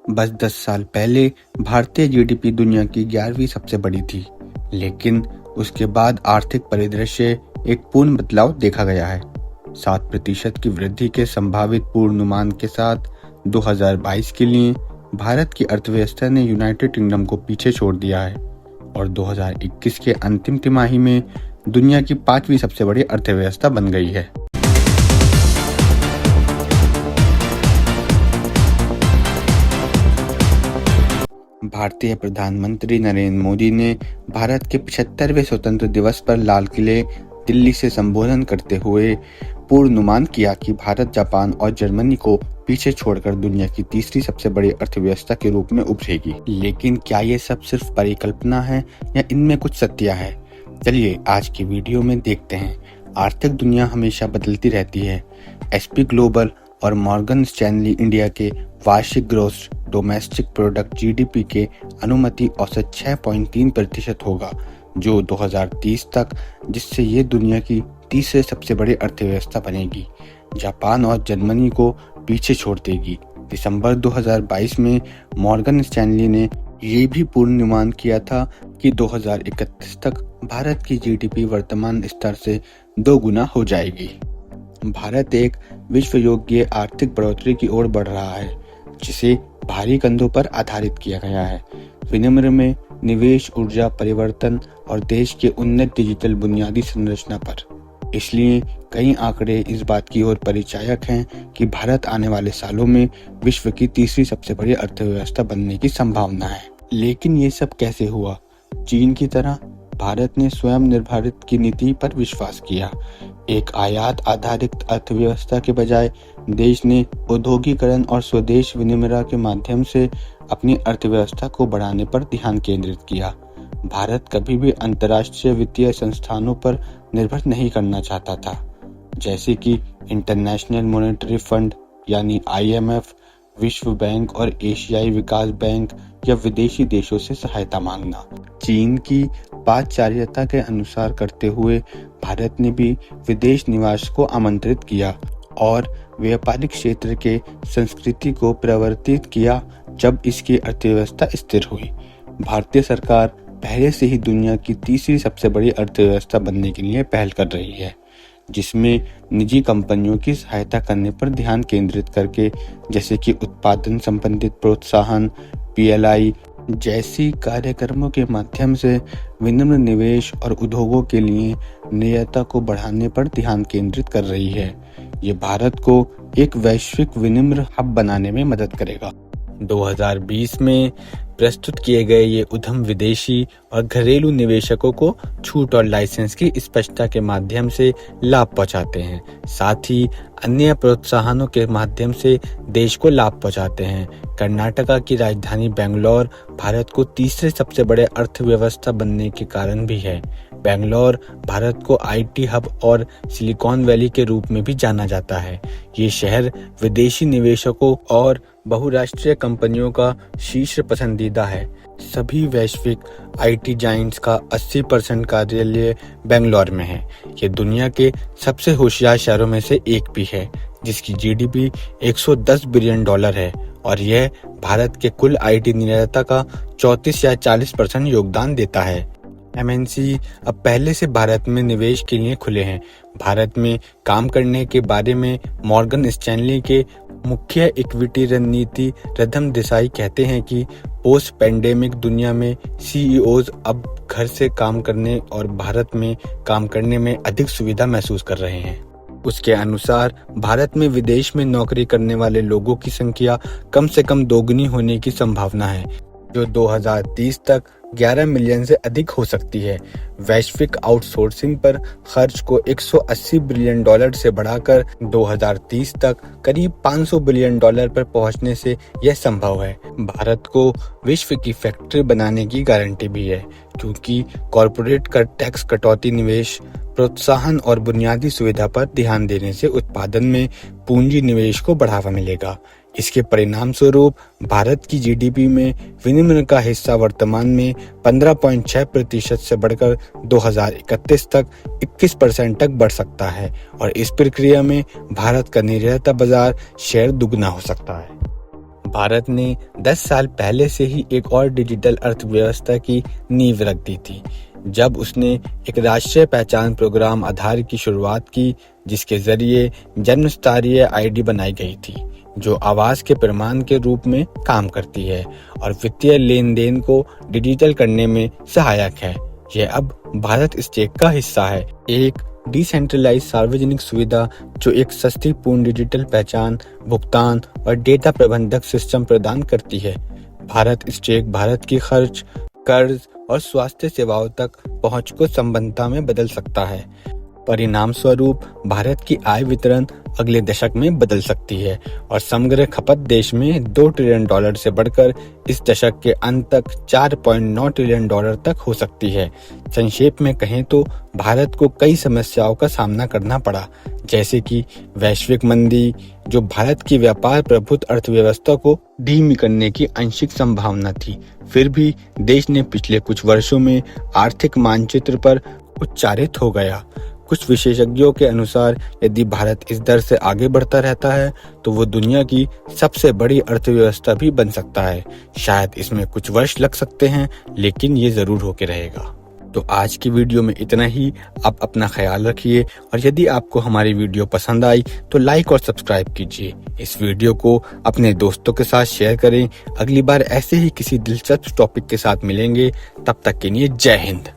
बस 10 साल पहले भारतीय जीडीपी दुनिया की 11वीं सबसे बड़ी थी, लेकिन उसके बाद आर्थिक परिदृश्य एक पूर्ण बदलाव देखा गया है। 7% की वृद्धि के संभावित पूर्वानुमान के साथ 2022 के लिए भारत की अर्थव्यवस्था ने यूनाइटेड किंगडम को पीछे छोड़ दिया है और 2021 के अंतिम तिमाही में दुनिया की 5वीं सबसे बड़ी अर्थव्यवस्था बन गई है। भारतीय प्रधानमंत्री नरेंद्र मोदी ने भारत के 75वें स्वतंत्र दिवस पर लाल किले दिल्ली से संबोधन करते हुए पूर्वानुमान किया कि भारत जापान और जर्मनी को पीछे छोड़कर दुनिया की तीसरी सबसे बड़ी अर्थव्यवस्था के रूप में उभरेगी। लेकिन क्या ये सब सिर्फ परिकल्पना है या इनमें कुछ सत्य है? चलिए आज की वीडियो में देखते हैं। आर्थिक दुनिया हमेशा बदलती रहती है। एसपी ग्लोबल और मॉर्गन स्टैनली इंडिया के वार्षिक ग्रोस डोमेस्टिक प्रोडक्ट जीडीपी के अनुमानित औसत 6.3% होगा, जो 2030 तक, जिससे ये दुनिया की तीसरे सबसे बड़ी अर्थव्यवस्था बनेगी। जापान और जर्मनी को पीछे छोड़ देगी। दिसंबर 2022 में मॉर्गन स्टैनली ने ये भी पूर्वानुमान किया था कि 2031 तक भारत की जीडीपी वर्तमान स्तर से 2 गुना हो जाएगी। भारत एक विश्व योग्य आर्थिक बढ़ोतरी की ओर बढ़ रहा है, जिसे भारी कंधों पर आधारित किया गया है। विनिमय में निवेश, ऊर्जा परिवर्तन और देश के उन्नत डिजिटल बुनियादी संरचना पर। इसलिए कई आंकड़े इस बात की ओर परिचायक हैं कि भारत आने वाले सालों में विश्व की तीसरी सबसे बड़ी अर्थव्यवस्था बनने की संभावना है। लेकिन ये सब कैसे हुआ? चीन की तरह भारत ने स्वयं निर्भरता की नीति पर विश्वास किया। एक आयात आधारित अर्थव्यवस्था के बजाय देश ने औद्योगिकरण और स्वदेश विनिमय के माध्यम से अपनी अर्थव्यवस्था को बढ़ाने पर ध्यान केंद्रित किया। भारत कभी भी अंतर्राष्ट्रीय वित्तीय संस्थानों पर निर्भर नहीं करना चाहता था, जैसे कि इंटरनेशनल मॉनेटरी फंड यानी IMF, विश्व बैंक और एशियाई विकास बैंक, या विदेशी देशों से सहायता मांगना। चीन की पादचार्यता के अनुसार करते हुए भारत ने भी विदेश निवेश को आमंत्रित किया और व्यापारिक क्षेत्र के संस्कृति को परिवर्तित किया जब इसकी अर्थव्यवस्था स्थिर हुई। भारतीय सरकार पहले से ही दुनिया की तीसरी सबसे बड़ी अर्थव्यवस्था बनने के लिए पहल कर रही है, जिसमें निजी कंपनियों की सहायता करने पर ध्यान केंद्रित करके, जैसे कि उत्पादन संबंधित प्रोत्साहन, PLI जैसी कार्यक्रमों के माध्यम से विनिमय निवेश और उद्योगों के लिए निर्यात को बढ़ाने पर ध्यान केंद्रित कर रही है। ये भारत को एक वैश्विक विनिमय हब बनाने में मदद करेगा। 2020 में प्रस्तुत किए गए ये उद्यम विदेशी और घरेलू निवेशकों को छूट और लाइसेंस की स्पष्टता के माध्यम से लाभ पहुंचाते हैं, साथ ही अन्य प्रोत्साहनों के माध्यम से देश को लाभ पहुंचाते हैं। कर्नाटका की राजधानी बेंगलोर भारत को तीसरे सबसे बड़े अर्थव्यवस्था बनने के कारण भी है। बेंगलोर भारत को IT हब और सिलिकॉन वैली के रूप में भी जाना जाता है। ये शहर विदेशी निवेशकों और बहुराष्ट्रीय कंपनियों का शीर्ष पसंदीदा है। सभी वैश्विक IT जायंट्स का 80% कार्यालय बेंगलोर में है। ये दुनिया के सबसे होशियार शहरों में से एक भी है, जिसकी GDP $110 बिलियन है और यह भारत के कुल IT निर्यात का 34 या 40% योगदान देता है। MNC अब पहले से भारत में निवेश के लिए खुले हैं। भारत में काम करने के बारे में मॉर्गन स्टैनली के मुख्य इक्विटी रणनीति रतन देसाई कहते हैं कि पोस्ट पैंडेमिक दुनिया में CEOs अब घर से काम करने और भारत में काम करने में अधिक सुविधा महसूस कर रहे हैं। उसके अनुसार भारत में विदेश में नौकरी करने वाले लोगों की संख्या कम से कम दोगुनी होने की संभावना है, जो 2030 तक 11 मिलियन से अधिक हो सकती है। वैश्विक आउटसोर्सिंग पर खर्च को $180 बिलियन से बढ़ाकर 2030 तक करीब $500 बिलियन पर पहुंचने से यह संभव है। भारत को विश्व की फैक्ट्री बनाने की गारंटी भी है, क्योंकि कॉर्पोरेट कर टैक्स कटौती, निवेश प्रोत्साहन और बुनियादी सुविधा पर ध्यान देने से उत्पादन में पूंजी निवेश को बढ़ावा मिलेगा। इसके परिणाम स्वरूप भारत की GDP में विनिमय का हिस्सा वर्तमान में 15.6% से बढ़कर 2031 तक 21% तक बढ़ सकता है और इस प्रक्रिया में भारत का निर्यात बाजार शेयर दुगना हो सकता है। भारत ने 10 साल पहले से ही एक और डिजिटल अर्थव्यवस्था की नींव रख दी थी, जब उसने एक राष्ट्रीय पहचान प्रोग्राम आधार की शुरुआत की, जिसके जरिए जन्म स्तरीय आईडी बनाई गई थी, जो आवास के प्रमाण के रूप में काम करती है और वित्तीय लेन देन को डिजिटल करने में सहायक है। यह अब भारत स्टैक का हिस्सा है, एक डिसेंट्रलाइज सार्वजनिक सुविधा जो एक सस्ती पूर्ण डिजिटल पहचान, भुगतान और डेटा प्रबंधक सिस्टम प्रदान करती है। भारत स्टैक भारत की खर्च, कर्ज और स्वास्थ्य सेवाओं तक पहुंच को संबंधता में बदल सकता है। परिणाम स्वरूप भारत की आय वितरण अगले दशक में बदल सकती है और समग्र खपत देश में $2 ट्रिलियन से बढ़कर इस दशक के अंत तक $4.9 ट्रिलियन तक हो सकती है। संक्षेप में कहें तो भारत को कई समस्याओं का सामना करना पड़ा, जैसे कि वैश्विक मंदी, जो भारत की व्यापार प्रभुत्व अर्थव्यवस्था को धीमी करने की आंशिक संभावना थी। फिर भी देश ने पिछले कुछ वर्षों में आर्थिक मानचित्र पर उच्चारित हो गया। कुछ विशेषज्ञों के अनुसार यदि भारत इस दर से आगे बढ़ता रहता है तो वो दुनिया की सबसे बड़ी अर्थव्यवस्था भी बन सकता है। शायद इसमें कुछ वर्ष लग सकते हैं, लेकिन ये जरूर होके रहेगा। तो आज की वीडियो में इतना ही। आप अपना ख्याल रखिए और यदि आपको हमारी वीडियो पसंद आई तो लाइक और सब्सक्राइब कीजिए। इस वीडियो को अपने दोस्तों के साथ शेयर करें। अगली बार ऐसे ही किसी दिलचस्प टॉपिक के साथ मिलेंगे। तब तक के लिए जय हिंद।